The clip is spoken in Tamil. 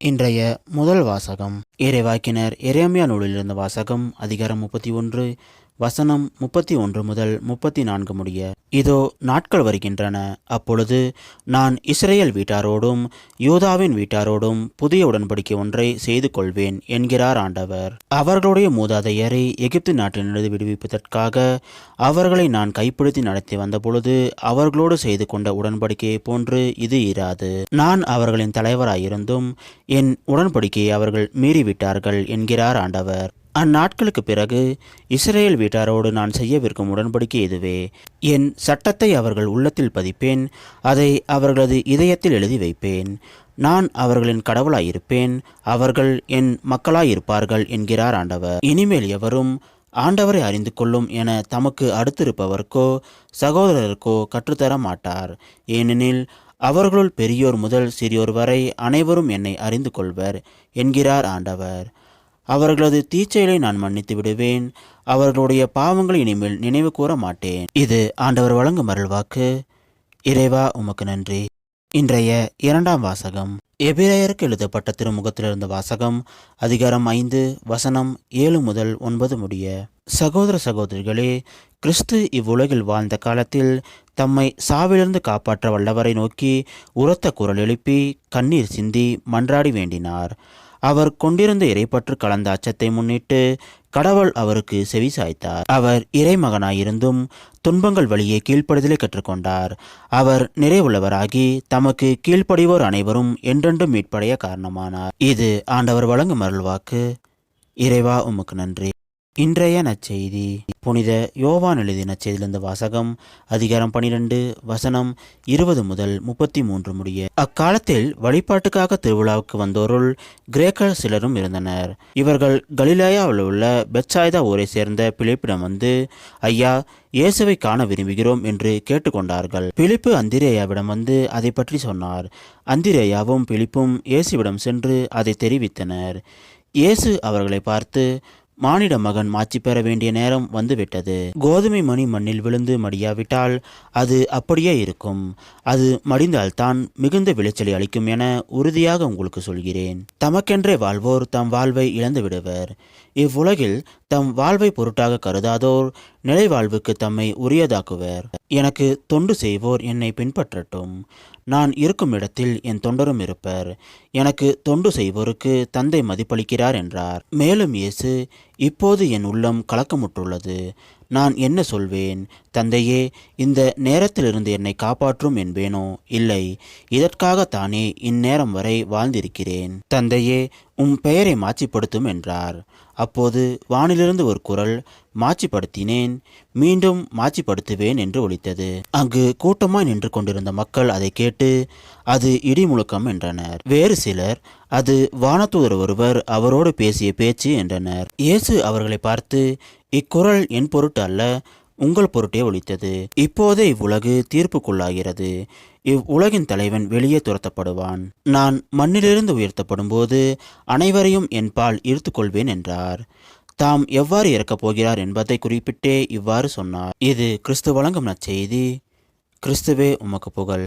இன்றைய முதல் வாசகம் இறைவாக்கினர் எரேமியா நூலிலிருந்த வாசகம் அதிகாரம் 31 வசனம் 31 முதல் 34 முடிய. இதோ நாட்கள் வருகின்றன, அப்பொழுது நான் இஸ்ரேல் வீட்டாரோடும் யூதாவின் வீட்டாரோடும் புதிய உடன்படிக்கை ஒன்றை செய்து கொள்வேன் என்கிறார் ஆண்டவர். அவர்களுடைய மூதாதையரை எகிப்து நாட்டிலிருந்து விடுவிப்பதற்காக அவர்களை நான் கைப்பிடித்து நடத்தி வந்த பொழுது அவர்களோடு செய்து கொண்ட உடன்படிக்கையை போன்று இது இராது. நான் அவர்களின் தலைவராயிருந்தும் என் உடன்படிக்கையை அவர்கள் மீறிவிட்டார்கள் என்கிறார் ஆண்டவர். அந்நாட்களுக்கு பிறகு இஸ்ரேல் வீட்டாரோடு நான் செய்யவிருக்கும் உடன்படிக்கை இதுவே. என் சட்டத்தை அவர்கள் உள்ளத்தில் பதிப்பேன், அதை அவர்களது இதயத்தில் எழுதி வைப்பேன். நான் அவர்களின் கடவுளாயிருப்பேன், அவர்கள் என் மக்களாயிருப்பார்கள் என்கிறார் ஆண்டவர். இனிமேல் எவரும் ஆண்டவரை அறிந்து கொள்ளும் என தமக்கு அடுத்திருப்பவர்க்கோ சகோதரருக்கோ கற்றுத்தர மாட்டார். ஏனெனில் அவர்களுள் பெரியோர் முதல் சிறியோர் வரை அனைவரும் என்னை அறிந்து கொள்வர் என்கிறார் ஆண்டவர். அவர்களது தீச்செயலை நான் மன்னித்து விடுவேன், அவர்களுடைய பாவங்களை இனிமேல் நினைவு கூற மாட்டேன். இது ஆண்டவர் வழங்கும் அருள்வாக்கு. இறைவா உமக்கு நன்றி. இன்றைய இரண்டாம் வாசகம் எபிரேயருக்கு எழுதப்பட்ட திருமுகத்திலிருந்த வாசகம் அதிகாரம் 5 வசனம் 7 முதல் 9 முடிய. சகோதர சகோதரிகளே, கிறிஸ்து இவ்வுலகில் வாழ்ந்த காலத்தில் தம்மை சாவிலிருந்து காப்பாற்ற வல்லவரை நோக்கி உரத்த குரல் எழுப்பி கண்ணீர் சிந்தி மன்றாடி வேண்டினார். அவர் கொண்டிருந்த இறைப்பற்று கலந்த அச்சத்தை முன்னிட்டு கடவுள் அவருக்கு செவி சாய்த்தார். அவர் இறைமகனாயிருந்தும் துன்பங்கள் வழியே கீழ்ப்படுதலை கற்றுக்கொண்டார். அவர் நிறைவுள்ளவராகி தமக்கு கீழ்ப்படிவோர் அனைவரும் என்றென்றும் மீட்படைய காரணமானார். இது ஆண்டவர் வழங்கும் அருள்வாக்கு. இறைவா உமக்கு நன்றி. இன்றைய நற்செய்தி புனித யோவான் எழுதிய நற்செய்தியிலிருந்து வாசகம் அதிகாரம் 12 வசனம் 20 முதல் 33 முடிய. அக்காலத்தில் வழிபாட்டுக்காக திருவிழாவுக்கு வந்தோருள் கிரேக்கர் சிலரும் இருந்தனர். இவர்கள் கலிலேயாவில் உள்ள பெத்சாய்தா ஊரை சேர்ந்த பிலிப்பிடம் வந்து, ஐயா, இயேசுவை காண விரும்புகிறோம் என்று கேட்டுக்கொண்டார்கள். பிலிப்பு அந்திரேயாவிடம் வந்து அதை பற்றி சொன்னார். அந்திரேயாவும் பிலிப்பும் இயேசுவிடம் சென்று அதை தெரிவித்தனர். இயேசு அவர்களை பார்த்து, மானிட மகன் மாட்சி பெற வேண்டிய நேரம் வந்துவிட்டது. கோதுமை மணி மண்ணில் விழுந்து மடியாவிட்டால் அது அப்படியே இருக்கும். அது மடிந்தால்தான் மிகுந்த விளைச்சலை அளிக்கும் என உறுதியாக உங்களுக்கு சொல்கிறேன். தமக்கென்றே வாழ்வோர் தம் வாழ்வை இழந்து விடுவர். இவ்வுலகில் தம் வாழ்வை பொருட்டாக கருதாதோர் நிலை வாழ்வுக்கு தம்மை உரியதாக்குவர். எனக்கு தொண்டு செய்வோர் என்னை பின்பற்றட்டும். நான் இருக்கும் இடத்தில் என் தொண்டரும் இருப்பர். எனக்கு தொண்டு செய்வோருக்கு தந்தை மதிப்பளிக்கிறார் என்றார். மேலும் இயேசு, இப்போது என் உள்ளம் கலக்கமுற்றுள்ளது. நான் என்ன சொல்வேன்? தந்தையே, இந்த நேரத்திலிருந்து என்னை காப்பாற்றும் என்பேனோ? இல்லை, இதற்காகத்தானே இந்நேரம் வரை வாழ்ந்திருக்கிறேன். தந்தையே, உம் பெயரை மாட்சிப்படுத்தும் என்றார். அப்போது வானிலிருந்து ஒரு குரல், மாட்சிப்படுத்தினேன், மீண்டும் மாட்சிப்படுத்துவேன் என்று ஒலித்தது. அங்கு கூட்டமாய் நின்று கொண்டிருந்த மக்கள் அதை கேட்டு, அது இடிமுழக்கம் என்றனர். வேறு சிலர், அது வானதூதர் ஒருவர் அவரோடு பேசிய பேச்சு என்றனர். இயேசு அவர்களை பார்த்து, இக்குரல் என் பொருட்டு அல்ல, உங்கள் பொருட்டே ஒலித்தது. இப்போதே இவ்வுலகு தீர்ப்புக்குள்ளாகிறது. இவ்வுலகின் தலைவன் வெளியே துரத்தப்படுவான். நான் மண்ணிலிருந்து உயர்த்தப்படும் போது அனைவரையும் என் பால் ஈர்த்து கொள்வேன் என்றார். தாம் எவ்வாறு இறக்கப் போகிறார் என்பதை குறிப்பிட்டே இவ்வாறு சொன்னார். இது கிறிஸ்து வழங்கும் நற்செய்தி. கிறிஸ்துவே உமக்கு புகழ்.